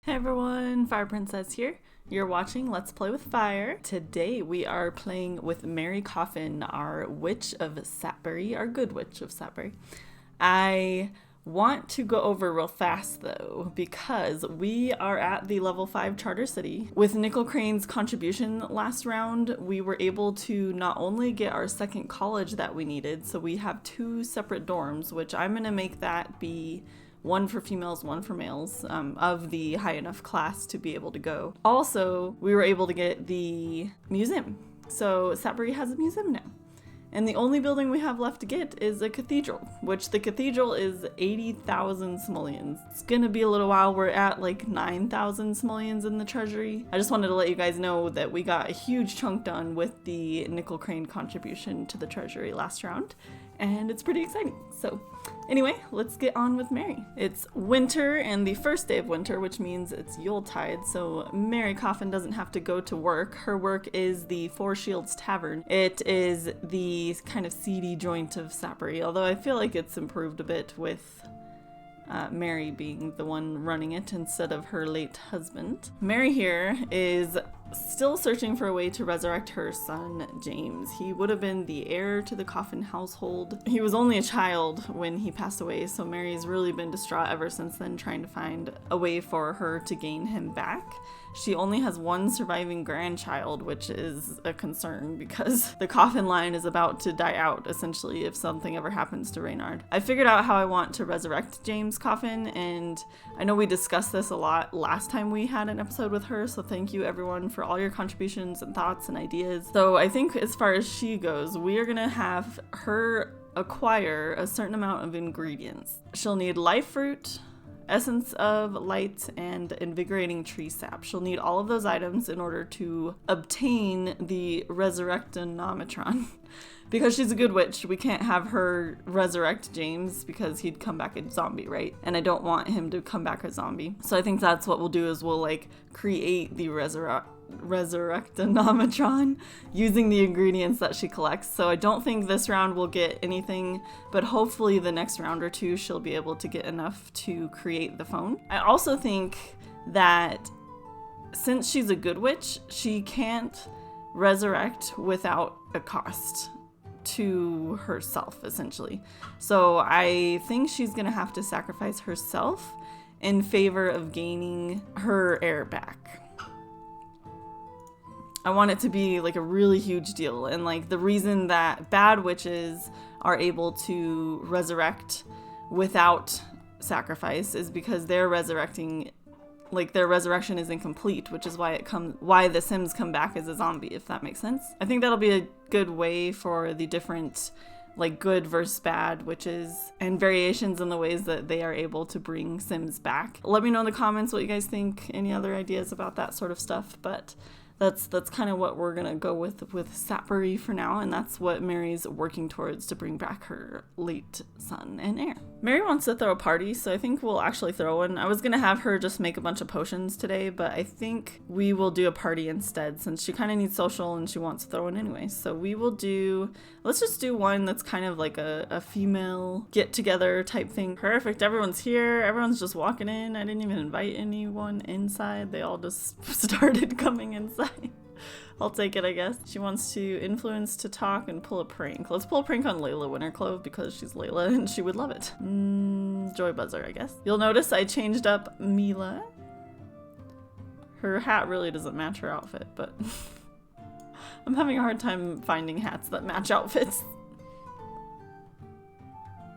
Hey everyone, Fire Princess here. You're watching Let's Play with Fire. Today we are playing with Mary Coffyn, our Witch of Sapbury, our good Witch of Sapbury. I want to go over real fast though, because we are at the level 5 Charter City. With Nickel Crane's contribution last round, we were able to not only get our second college that we needed, so we have 2 separate dorms, which I'm gonna make that be one for females, one for males, of the high enough class to be able to go. Also, we were able to get the museum. So Sapbury has a museum now. And the only building we have left to get is a cathedral, which the cathedral is 80,000 simoleons. It's gonna be a little while. We're at like 9,000 simoleons in the treasury. I just wanted to let you guys know that we got a huge chunk done with the Nickel Crane contribution to the treasury last round, and it's pretty exciting. So anyway, let's get on with Mary. It's winter and the first day of winter, which means it's Yuletide, so Mary Coffyn doesn't have to go to work. Her work is the Four Shields Tavern. It is the kind of seedy joint of Sapbury, although I feel like it's improved a bit with Mary being the one running it instead of her late husband. Mary here is still searching for a way to resurrect her son, James. He would have been the heir to the Coffyn household. He was only a child when he passed away, so Mary's really been distraught ever since then, trying to find a way for her to gain him back. She only has one surviving grandchild, which is a concern because the Coffyn line is about to die out, essentially, if something ever happens to Reynard. I figured out how I want to resurrect James Coffyn, and I know we discussed this a lot last time we had an episode with her, so thank you everyone for all your contributions and thoughts and ideas. So I think as far as she goes, we are gonna have her acquire a certain amount of ingredients. She'll need life fruit, essence of light, and invigorating tree sap. She'll need all of those items in order to obtain the resurrectonometron. Because she's a good witch, we can't have her resurrect James because he'd come back a zombie, right? And I don't want him to come back a zombie. So I think that's what we'll do, is we'll like create the resurrectonometron using the ingredients that she collects. So I don't think this round we'll get anything, but hopefully the next round or two she'll be able to get enough to create the phone. I also think that since she's a good witch, she can't resurrect without a cost to herself, essentially. So I think she's gonna have to sacrifice herself in favor of gaining her heir back. I want it to be like a really huge deal, and like the reason that bad witches are able to resurrect without sacrifice is because they're resurrecting, like their resurrection is incomplete, which is why the Sims come back as a zombie, if that makes sense. I think that'll be a good way for the different like good versus bad witches and variations in the ways that they are able to bring Sims back. Let me know in the comments what you guys think, any other ideas about that sort of stuff, but that's kind of what we're gonna go with Sapbury for now, and that's what Mary's working towards to bring back her late son and heir. Mary wants to throw a party, so I think we'll actually throw one. I was gonna have her just make a bunch of potions today, but I think we will do a party instead, since she kind of needs social and she wants to throw one anyway. So we will let's just do one that's kind of like a female get-together type thing. Perfect, everyone's here, everyone's just walking in. I didn't even invite anyone inside, they all just started coming inside. I'll take it, I guess. She wants to influence, to talk, and pull a prank. Let's pull a prank on Layla Winterclove because she's Layla and she would love it. Joy Buzzer, I guess. You'll notice I changed up Mila. Her hat really doesn't match her outfit, but I'm having a hard time finding hats that match outfits.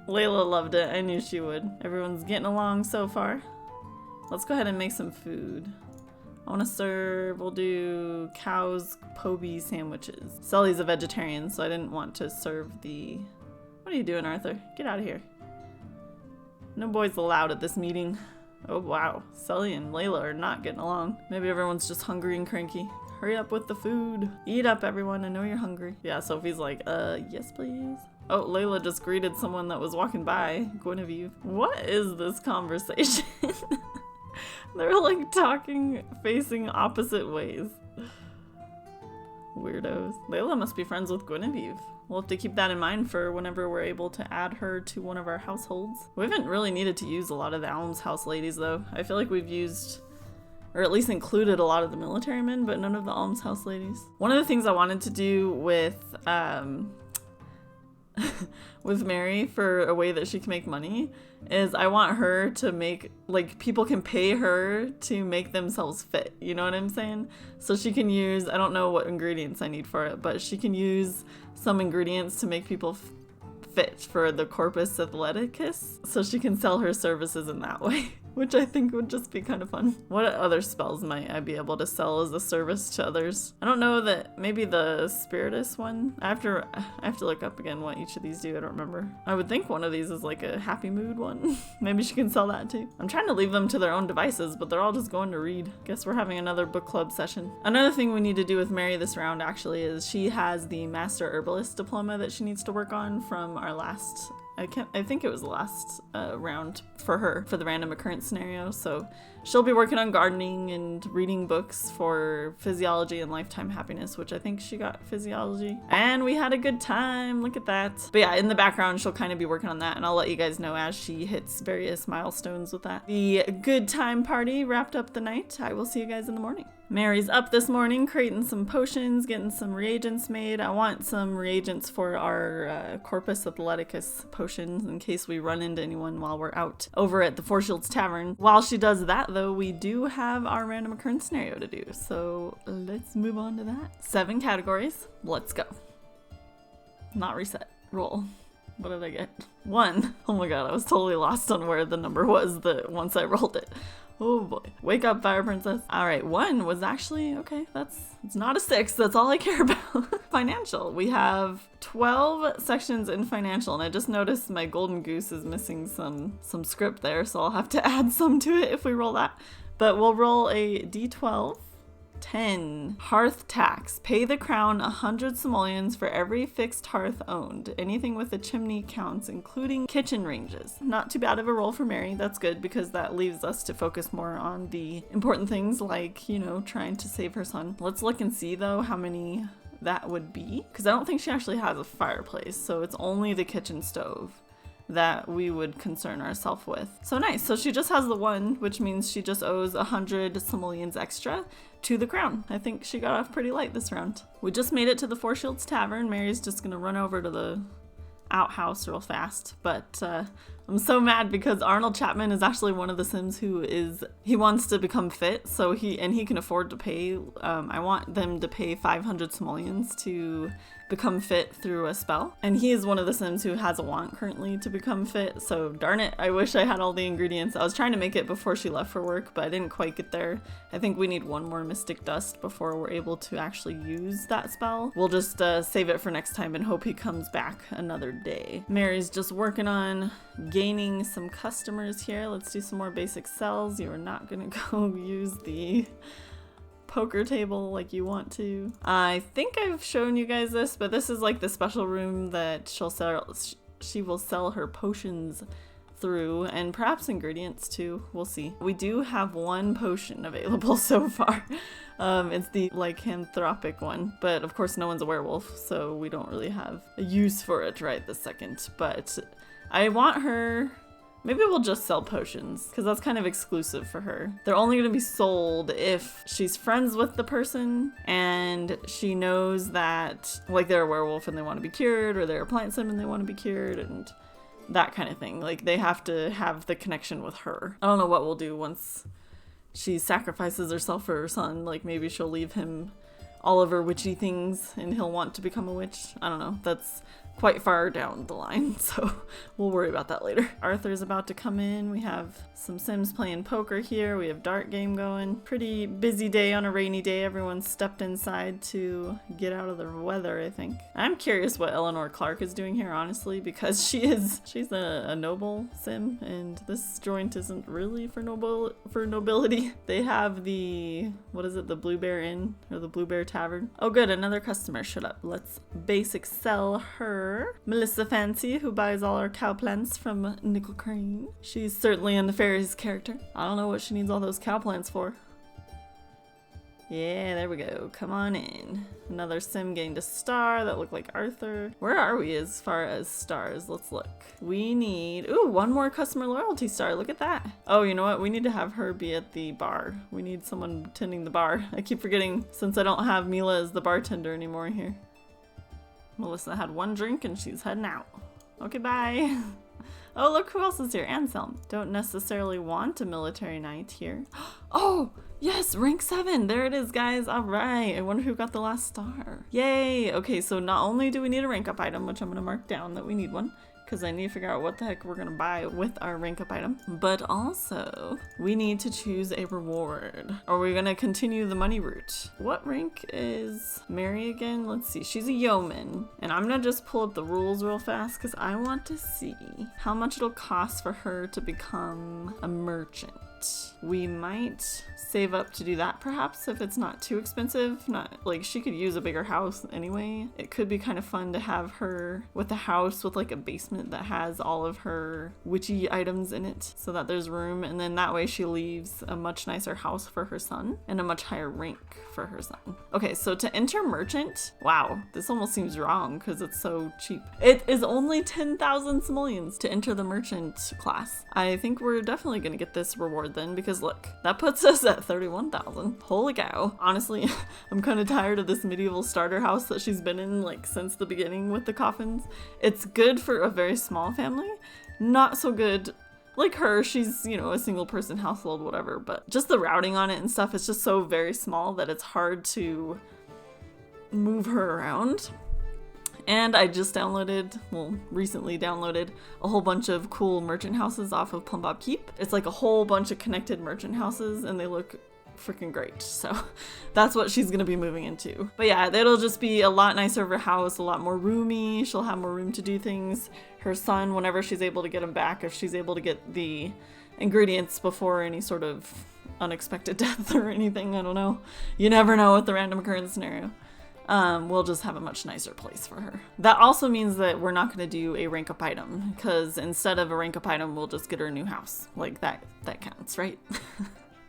Layla loved it. I knew she would. Everyone's getting along so far. Let's go ahead and make some food. I want to serve, we'll do cow's Poby sandwiches. Sully's a vegetarian, so I didn't want to serve the... What are you doing, Arthur? Get out of here. No boys allowed at this meeting. Oh wow, Sully and Layla are not getting along. Maybe everyone's just hungry and cranky. Hurry up with the food. Eat up, everyone, I know you're hungry. Yeah, Sophie's like, yes please. Oh, Layla just greeted someone that was walking by, Guinevere. What is this conversation? They're like talking, facing opposite ways. Weirdos. Layla must be friends with Guinevere. We'll have to keep that in mind for whenever we're able to add her to one of our households. We haven't really needed to use a lot of the almshouse ladies though. I feel like we've used or at least included a lot of the military men, but none of the almshouse ladies. One of the things I wanted to do with with Mary for a way that she can make money is I want her to make, like, people can pay her to make themselves fit, you know what I'm saying? So she can use, I don't know what ingredients I need for it, but she can use some ingredients to make people fit for the corpus athleticus, so she can sell her services in that way, which I think would just be kind of fun. What other spells might I be able to sell as a service to others? I don't know, that maybe the spiritus one. I have to look up again what each of these do. I don't remember. I would think one of these is like a happy mood one. Maybe she can sell that too. I'm trying to leave them to their own devices, but they're all just going to read. Guess we're having another book club session. Another thing we need to do with Mary this round actually is she has the Master Herbalist diploma that she needs to work on from our last, I think it was the last round for her for the random occurrence scenario. So she'll be working on gardening and reading books for physiology and lifetime happiness, which I think she got physiology. And we had a good time. Look at that. But yeah, in the background, she'll kind of be working on that, and I'll let you guys know as she hits various milestones with that. The good time party wrapped up the night. I will see you guys in the morning. Mary's up this morning creating some potions, getting some reagents made. I want some reagents for our Corpus Athleticus potions in case we run into anyone while we're out over at the Four Shields Tavern. While she does that though, we do have our random occurrence scenario to do. So let's move on to that. 7 categories. Let's go. Not reset. Roll. What did I get? 1. Oh my god, I was totally lost on where the number was once I rolled it. Oh boy. Wake up, Fire Princess. All right, 1 was actually, okay, it's not a 6. That's all I care about. Financial. We have 12 sections in financial, and I just noticed my golden goose is missing some script there, so I'll have to add some to it if we roll that. But we'll roll a d12. 10. Hearth tax. Pay the crown 100 simoleons for every fixed hearth owned. Anything with a chimney counts, including kitchen ranges. Not too bad of a roll for Mary. That's good because that leaves us to focus more on the important things like, you know, trying to save her son. Let's look and see though how many that would be, because I don't think she actually has a fireplace, so it's only the kitchen stove that we would concern ourselves with. So nice. So she just has the 1, which means she just owes 100 simoleons extra to the crown. I think she got off pretty light this round. We just made it to the Four Shields Tavern. Mary's just gonna run over to the outhouse real fast, but I'm so mad because Arnold Chapman is actually one of the Sims he wants to become fit, so he can afford to pay. I want them to pay 500 simoleons to become fit through a spell, and he is one of the Sims who has a want currently to become fit, so darn it, I wish I had all the ingredients. I was trying to make it before she left for work, but I didn't quite get there. I think we need 1 more Mystic Dust before we're able to actually use that spell. We'll just save it for next time and hope he comes back another day. Mary's just working on gaining some customers here. Let's do some more basic sells. You are not gonna go use the poker table like you want to. I think I've shown you guys this, but this is like the special room that she will sell her potions through, and perhaps ingredients too. We'll see. We do have 1 potion available so far. It's the lycanthropic one, but of course no one's a werewolf, so we don't really have a use for it right this second. But I want her, maybe we'll just sell potions, because that's kind of exclusive for her. They're only going to be sold if she's friends with the person and she knows that, like, they're a werewolf and they want to be cured, or they're a plant sim and they want to be cured, and that kind of thing. Like, they have to have the connection with her. I don't know what we'll do once she sacrifices herself for her son. Like, maybe she'll leave him all of her witchy things and he'll want to become a witch. I don't know. That's quite far down the line, so we'll worry about that later. Arthur's about to come in. We have some Sims playing poker here. We have dart game going. Pretty busy day on a rainy day. Everyone stepped inside to get out of the weather, I think. I'm curious what Eleanor Clark is doing here, honestly, because she's a noble Sim, and this joint isn't really for nobility. They have the, what is it, the Blue Bear Inn, or the Blue Bear Tavern. Oh good, another customer showed up. Let's basic sell her. Melissa Fancy, who buys all our cow plants from Nickel Crane. She's certainly a nefarious character. I don't know what she needs all those cow plants for. Yeah, there we go. Come on in. Another sim gained a star that looked like Arthur. Where are we as far as stars? Let's look. We need, ooh, one more customer loyalty star. Look at that. Oh, you know what? We need to have her be at the bar. We need someone tending the bar. I keep forgetting since I don't have Mila as the bartender anymore here. Melissa had one drink and she's heading out. Okay, bye. Oh, look who else is here. Anselm. Don't necessarily want a military knight here. Oh, yes, rank 7. There it is, guys. All right. I wonder who got the last star. Yay. Okay, so not only do we need a rank up item, which I'm going to mark down that we need one, because I need to figure out what the heck we're going to buy with our rank up item, but also we need to choose a reward. Are we going to continue the money route? What rank is Mary again? Let's see. She's a yeoman, and I'm going to just pull up the rules real fast because I want to see how much it'll cost for her to become a merchant. We might save up to do that perhaps if it's not too expensive. Not like she could use a bigger house anyway. It could be kind of fun to have her with a house with like a basement that has all of her witchy items in it so that there's room, and then that way she leaves a much nicer house for her son and a much higher rank for her son. Okay, so to enter merchant, wow, this almost seems wrong because it's so cheap. It is only 10,000 simoleons to enter the merchant class. I think we're definitely gonna get this reward then, because look, that puts us at 31,000. Holy cow. Honestly, I'm kind of tired of this medieval starter house that she's been in like since the beginning with the Coffins. It's good for a very small family, not so good like her. She's, you know, a single person household, whatever, but just the routing on it and stuff is just so very small that it's hard to move her around. And I just recently downloaded a whole bunch of cool merchant houses off of Plumbob Keep. It's like a whole bunch of connected merchant houses and they look freaking great. So that's what she's gonna be moving into. But yeah, it'll just be a lot nicer of her house, a lot more roomy. She'll have more room to do things. Her son, whenever she's able to get him back, if she's able to get the ingredients before any sort of unexpected death or anything, I don't know. You never know with the random occurrence scenario. We'll just have a much nicer place for her. That also means that we're not going to do a rank up item, because instead of a rank up item, we'll just get her a new house. Like that counts, right?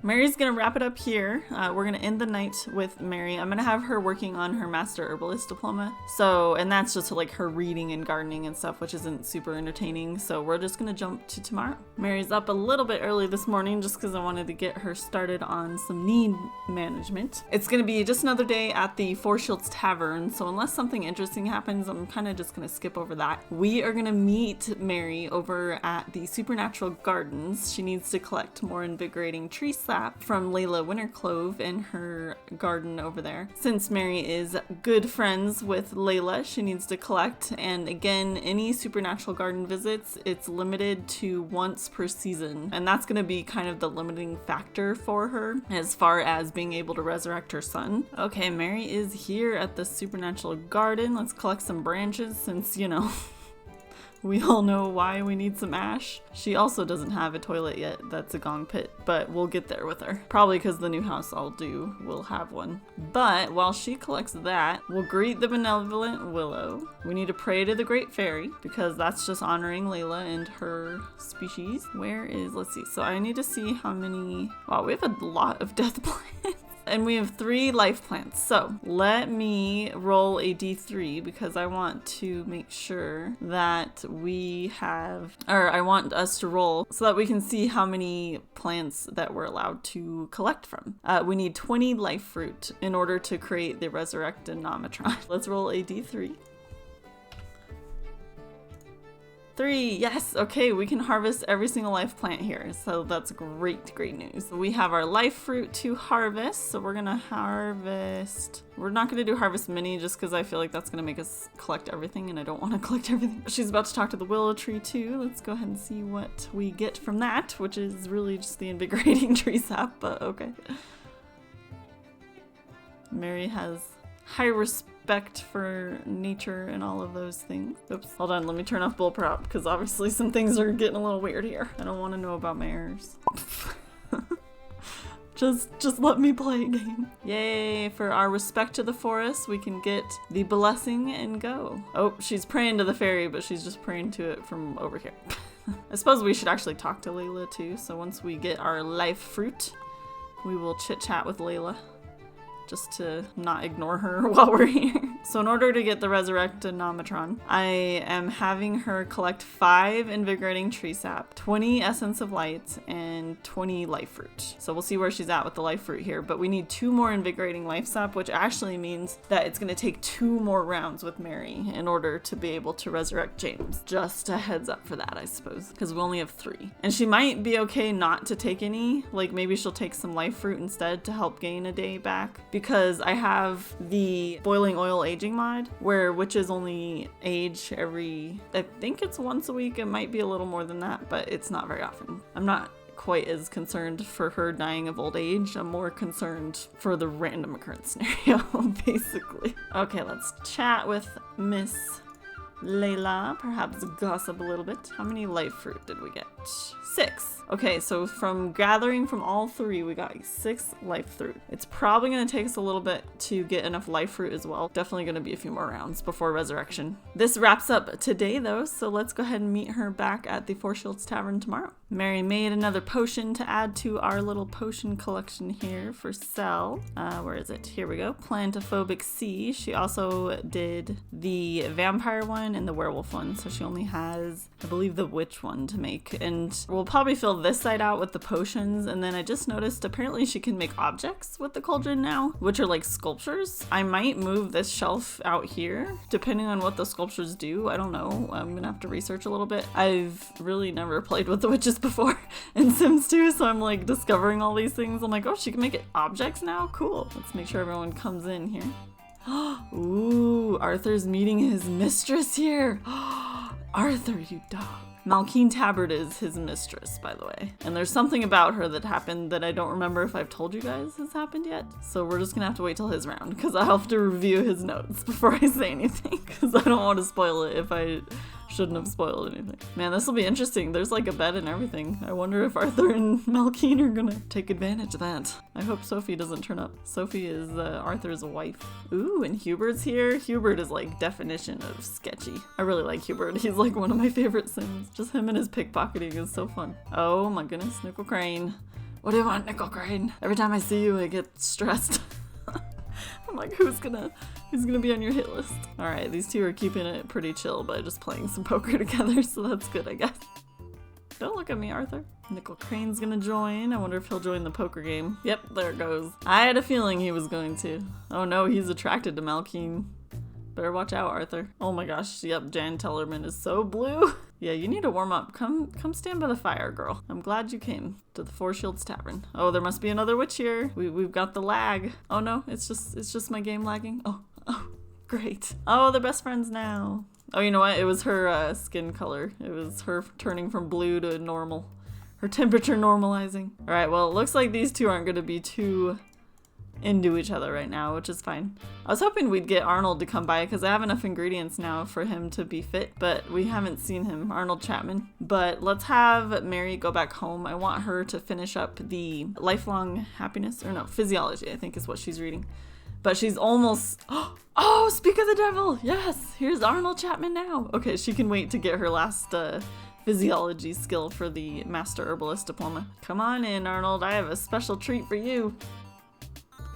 Mary's gonna wrap it up here. We're gonna end the night with Mary. I'm gonna have her working on her Master Herbalist diploma. And that's just like her reading and gardening and stuff, which isn't super entertaining. So we're just gonna jump to tomorrow. Mary's up a little bit early this morning just because I wanted to get her started on some need management. It's gonna be just another day at the Four Shields Tavern. So unless something interesting happens, I'm kind of just gonna skip over that. We are gonna meet Mary over at the Supernatural Gardens. She needs to collect more invigorating tree sap from Layla Winterclove in her garden over there. Since Mary is good friends with Layla, she needs to collect, and again, any supernatural garden visits, it's limited to once per season, and that's going to be kind of the limiting factor for her as far as being able to resurrect her son. Okay, Mary is here at the supernatural garden. Let's collect some branches since, you know, we all know why we need some ash. She also doesn't have a toilet yet. That's a gong pit, but we'll get there with her. Probably because the new house will have one. But while she collects that, we'll greet the benevolent Willow. We need to pray to the Great Fairy because that's just honoring Layla and her species. Let's see. So I need to see how many, wow, we have a lot of death plants. And we have 3 life plants. So let me roll a d3 because I want to make sure that I want us to roll so that we can see how many plants that we're allowed to collect from. We need 20 life fruit in order to create the resurrect denometron. Let's roll a d3. 3, yes, okay, we can harvest every single life plant here, so that's great news. We have our life fruit to harvest, so we're gonna harvest. We're not gonna do harvest mini just because I feel like that's gonna make us collect everything, and I don't want to collect everything. She's about to talk to the willow tree too. Let's go ahead and see what we get from that, which is really just the invigorating tree sap, but okay. Mary has high respect for nature and all of those things. Oops, hold on, let me turn off bullprop because obviously some things are getting a little weird here. I don't want to know about my heirs. Just let me play a game. Yay, for our respect to the forest, we can get the blessing and go. Oh, she's praying to the fairy, but she's just praying to it from over here. I suppose we should actually talk to Layla too, so once we get our life fruit, we will chit chat with Layla. just to not ignore her while we're here. So in order to get the resurrectonometron, I am having her collect 5 invigorating tree sap, 20 essence of light, and 20 life fruit. So we'll see where she's at with the life fruit here, but we need 2 more invigorating life sap, which actually means that it's going to take 2 more rounds with Mary in order to be able to resurrect James. Just a heads up for that, I suppose, because we only have 3. And she might be okay not to take any, like maybe she'll take some life fruit instead to help gain a day back, because I have the boiling oil aging mod where witches only age every, I think it's once a week. It might be a little more than that, but it's not very often. I'm not quite as concerned for her dying of old age. I'm more concerned for the random occurrence scenario, basically. Okay, let's chat with Miss Layla, perhaps gossip a little bit. How many life fruit did we get? 6. Okay, so from gathering from all 3, we got 6 life fruit. It's probably going to take us a little bit to get enough life fruit as well. Definitely going to be a few more rounds before resurrection. This wraps up today though, so let's go ahead and meet her back at the Four Shields Tavern tomorrow. Mary made another potion to add to our little potion collection here for sell. Where is it? Here we go. Plantophobic C. She also did the vampire one and the werewolf one, so she only has, I believe, the witch one to make. And we'll probably fill this side out with the potions, and then I just noticed apparently she can make objects with the cauldron now, which are like sculptures. I might move this shelf out here depending on what the sculptures do. I don't know. I'm gonna have to research a little bit. I've really never played with the witches before in Sims 2, so I'm like discovering all these things. I'm like, oh, she can make it objects now? Cool. Let's make sure everyone comes in here. Ooh, Arthur's meeting his mistress here. Arthur, you dog. Malkeen Tabard is his mistress, by the way. And there's something about her that happened that I don't remember if I've told you guys has happened yet. So we're just gonna have to wait till his round, because I'll have to review his notes before I say anything, because I don't want to spoil it if I shouldn't have spoiled anything. Man, this will be interesting. There's like a bed and everything. I wonder if Arthur and Malkeen are gonna take advantage of that. I hope Sophie doesn't turn up. Sophie is Arthur's wife. Ooh, and Hubert's here. Hubert is like definition of sketchy. I really like Hubert. He's like one of my favorite Sims. Just him and his pickpocketing is so fun. Oh my goodness, Nickel Crane. What do you want, Nickel Crane? Every time I see you, I get stressed. I'm like, who's gonna be on your hit list? All right, these two are keeping it pretty chill by just playing some poker together, so that's good, I guess. Don't look at me, Arthur. Nickel Crane's gonna join. I wonder if he'll join the poker game. Yep, there it goes. I had a feeling he was going to. Oh no, he's attracted to Malkeen. Better watch out, Arthur. Oh my gosh, yep, Jan Tellerman is so blue. Yeah, you need to warm up. Come stand by the fire, girl. I'm glad you came to the Four Shields Tavern. Oh, there must be another witch here. We've got the lag. Oh no, it's just my game lagging. Oh, great. Oh, they're best friends now. Oh, you know what? It was her skin color. It was her turning from blue to normal. Her temperature normalizing. All right, well, it looks like these two aren't going to be too into each other right now, which is fine. I was hoping we'd get Arnold to come by because I have enough ingredients now for him to be fit, but we haven't seen him, Arnold Chapman. But let's have Mary go back home. I want her to finish up the lifelong happiness, or no, physiology, I think is what she's reading. But she's almost, oh, speak of the devil. Yes, here's Arnold Chapman now. Okay, she can wait to get her last physiology skill for the Master Herbalist diploma. Come on in, Arnold. I have a special treat for you.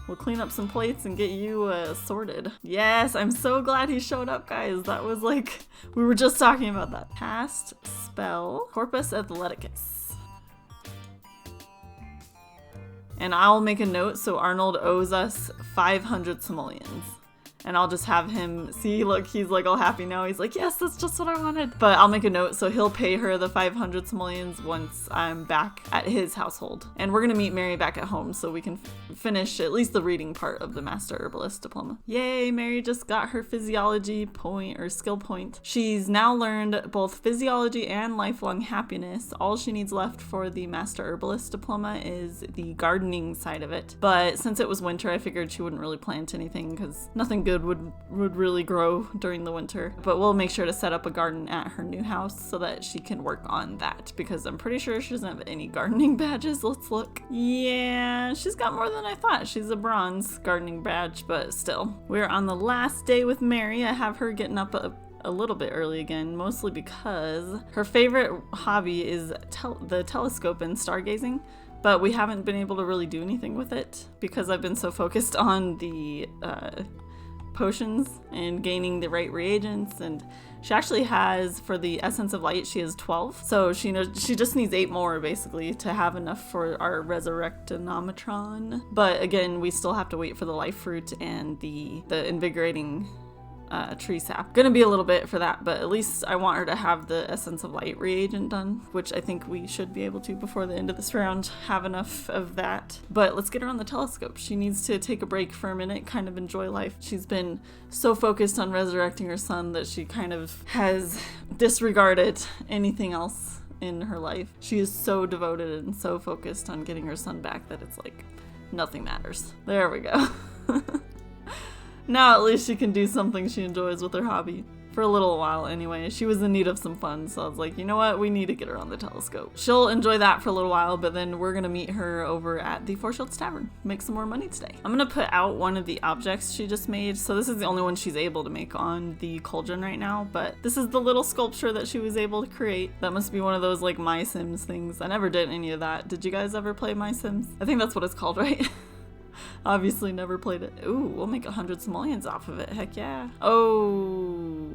We'll clean up some plates and get you sorted. Yes, I'm so glad he showed up, guys. That was like, we were just talking about that. Cast spell, Corpus Athleticus. And I'll make a note, so Arnold owes us 500 simoleons. And I'll just have him, see, look, he's like all happy now. He's like, yes, that's just what I wanted. But I'll make a note, so he'll pay her the 500 simoleons once I'm back at his household. And we're gonna meet Mary back at home so we can finish at least the reading part of the Master Herbalist diploma. Yay, Mary just got her physiology point, or skill point. She's now learned both physiology and lifelong happiness. All she needs left for the Master Herbalist diploma is the gardening side of it. But since it was winter, I figured she wouldn't really plant anything because nothing good would really grow during the winter. But we'll make sure to set up a garden at her new house so that she can work on that, because I'm pretty sure she doesn't have any gardening badges. Let's look. Yeah, she's got more than I thought. She's a bronze gardening badge, but still. We're on the last day with Mary. I have her getting up a little bit early again, mostly because her favorite hobby is the telescope and stargazing. but we haven't been able to really do anything with it because I've been so focused on the potions and gaining the right reagents. And she actually has, for the Essence of Light, she has 12. So she just needs 8 more basically to have enough for our resurrectinometron. But again, we still have to wait for the life fruit and the invigorating tree sap. Gonna be a little bit for that, but at least I want her to have the Essence of Light reagent done, which I think we should be able to before the end of this round have enough of that. But let's get her on the telescope. She needs to take a break for a minute, kind of enjoy life. She's been so focused on resurrecting her son that she kind of has disregarded anything else in her life. She is so devoted and so focused on getting her son back that it's like nothing matters. There we go. Now at least she can do something she enjoys with her hobby. For a little while anyway. She was in need of some fun, so I was like, you know what? We need to get her on the telescope. She'll enjoy that for a little while, but then we're gonna meet her over at the Four Shields Tavern. Make some more money today. I'm gonna put out one of the objects she just made. So this is the only one she's able to make on the cauldron right now, but this is the little sculpture that she was able to create. That must be one of those like My Sims things. I never did any of that. Did you guys ever play My Sims? I think that's what it's called, right? Obviously never played it. Ooh, we'll make 100 simoleons off of it. Heck yeah. Oh.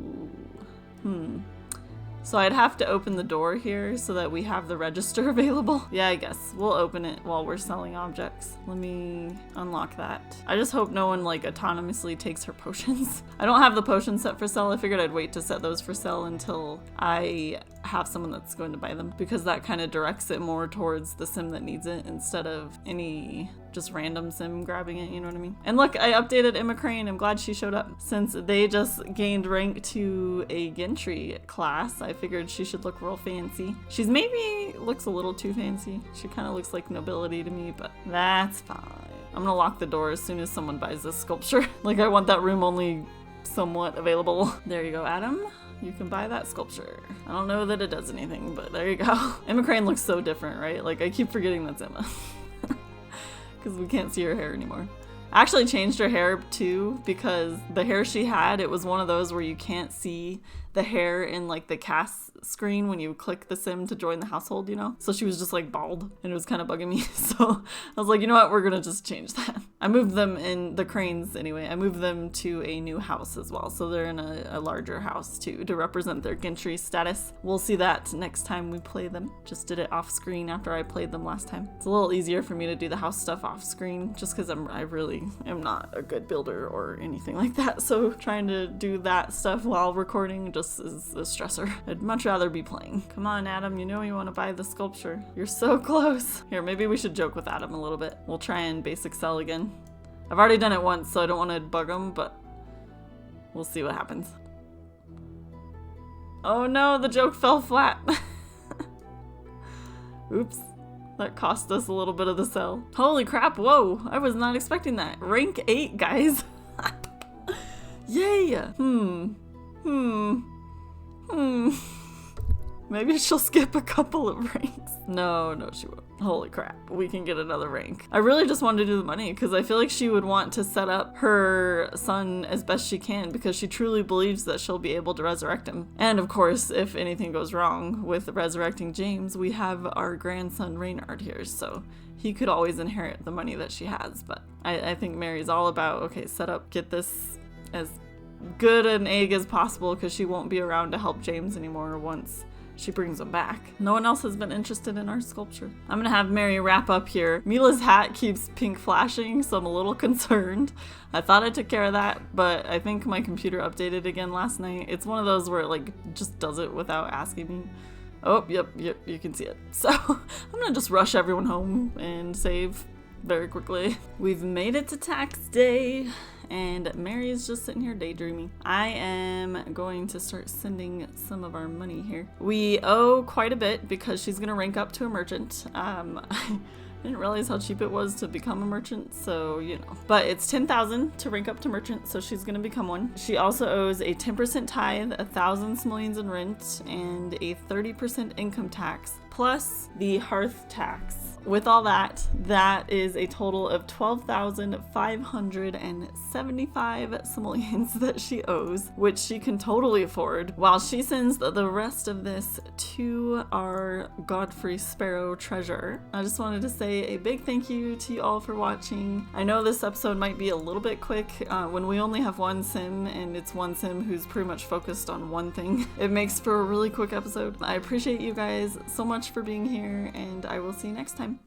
So I'd have to open the door here so that we have the register available. Yeah, I guess. We'll open it while we're selling objects. Let me unlock that. I just hope no one like autonomously takes her potions. I don't have the potions set for sale. I figured I'd wait to set those for sale until I have someone that's going to buy them, because that kind of directs it more towards the sim that needs it instead of any just random sim grabbing it, you know what I mean? And look, I updated Emma Crane. I'm glad she showed up. Since they just gained rank to a gentry class, I figured she should look real fancy. She's maybe looks a little too fancy. She kind of looks like nobility to me, but that's fine. I'm gonna lock the door as soon as someone buys this sculpture. Like, I want that room only somewhat available. There you go, Adam. You can buy that sculpture. I don't know that it does anything, but there you go. Emma Crane looks so different, right? Like, I keep forgetting that's Emma. Because we can't see her hair anymore. I actually changed her hair too, because the hair she had, it was one of those where you can't see the hair in like the cast screen when you click the sim to join the household, you know? So she was just like bald and it was kind of bugging me. So I was like, you know what? We're gonna just change that. I moved them in the Cranes anyway. I moved them to a new house as well. So they're in a larger house too to represent their gentry status. We'll see that next time we play them. Just did it off screen after I played them last time. It's a little easier for me to do the house stuff off screen just because I really am not a good builder or anything like that. So trying to do that stuff while recording just is a stressor. I'd much rather be playing. Come on, Adam, you know you want to buy the sculpture. You're so close. Here, maybe we should joke with Adam a little bit. We'll try and basic sell again. I've already done it once, so I don't want to bug him, but we'll see what happens. Oh no, the joke fell flat. Oops. That cost us a little bit of the sell. Holy crap, whoa. I was not expecting that. Rank 8, guys. Yay. Maybe she'll skip a couple of ranks. No, she won't. Holy crap, we can get another rank. I really just wanted to do the money because I feel like she would want to set up her son as best she can because she truly believes that she'll be able to resurrect him. And of course, if anything goes wrong with resurrecting James, we have our grandson Reynard here, so he could always inherit the money that she has. But I think Mary's all about, okay, set up, get this as good an egg as possible because she won't be around to help James anymore once she brings him back. No one else has been interested in our sculpture. I'm gonna have Mary wrap up here. Mila's hat keeps pink flashing, so I'm a little concerned. I thought I took care of that, but I think my computer updated again last night. It's one of those where it like just does it without asking me. Oh, yep, you can see it. So I'm gonna just rush everyone home and save very quickly. We've made it to tax day. And Mary is just sitting here daydreaming. I am going to start sending some of our money here. We owe quite a bit because she's gonna rank up to a merchant. I didn't realize how cheap it was to become a merchant, so you know. But it's 10,000 to rank up to merchant, so she's gonna become one. She also owes a 10% tithe, 1,000 simoleons in rent, and a 30% income tax, plus the hearth tax. with all that, that is a total of 12,575 simoleons that she owes, which she can totally afford, while she sends the rest of this to our Godfrey Sparrow treasure. I just wanted to say a big thank you to you all for watching. I know this episode might be a little bit quick when we only have one sim, and it's one sim who's pretty much focused on one thing. It makes for a really quick episode. I appreciate you guys so much for being here, and I will see you next time.